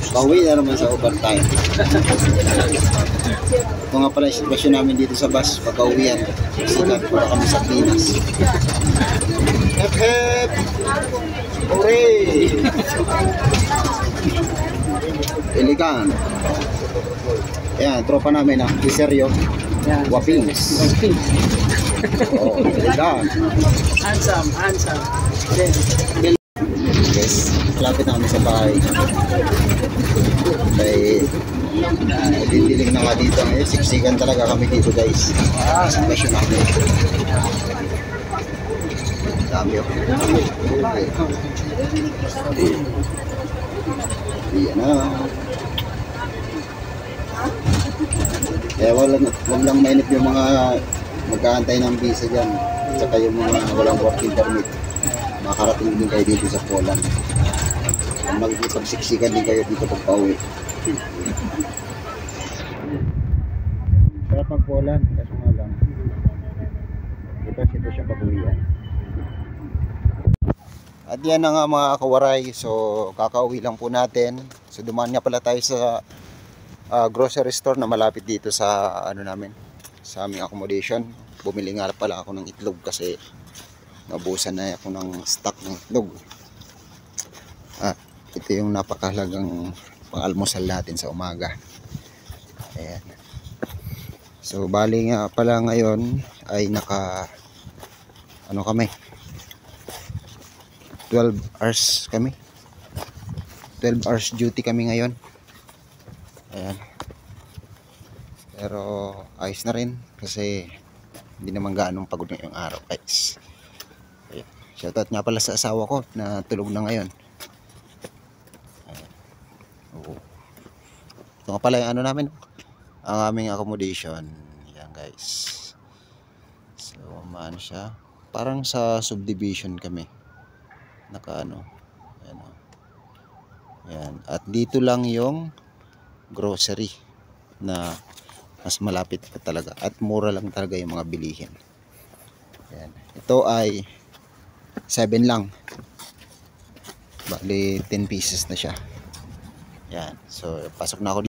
Pauwi na naman sa overtime. Ito nga pala yung sitwasyon namin dito sa bus pag-uwian. Sikat para kami sa Pinas. Hep hep! Hooray! Iligan. Ayan, tropa namin ah. Iseryo. Wapings. Oh, iligan. Handsome. Guys, lapit na kami sa bahay. Kaya didiling na nga dito. Siksikan talaga kami dito guys. Sitwasyon namin. Dami ako. Iyan na. Kaya wag lang mainip yung mga mag-aantay ng visa dyan. At saka yung mga walang working permit. Makarating din kayo dito sa Poland. Magpagsiksikan din kayo dito pag pauwi. Sarap mag Poland, kaso nga lang ito sitwasyon pag-uwian. At yan na nga mga kawaray. So kakauwi lang po natin. So dumaan nga pala tayo sa grocery store na malapit dito sa ano namin, sa aming accommodation. Bumili nga pala ako ng itlog kasi naubusan na ako ng stock ng itlog. Ito yung napakahalagang pang-almusal natin sa umaga. Ayan. So bali nga pala ngayon ay ano kami, 12 hours kami. 12 hours duty kami ngayon. Ayan. Pero ayos na rin kasi hindi naman gaanong pagod ngayong araw guys. Ayan. Shoutout nga pala sa asawa ko na tulog na ngayon. Ito nga pala yung ano namin, ang aming accommodation. Yan guys. So maano siya, parang sa subdivision kami nakaano. Ayan, ayan. At dito lang yung grocery na mas malapit pa talaga at mura lang talaga yung mga bilihin. Ayan. Ito ay 7 lang, bali 10 pieces na siya. Yan. So pasok na ako dito.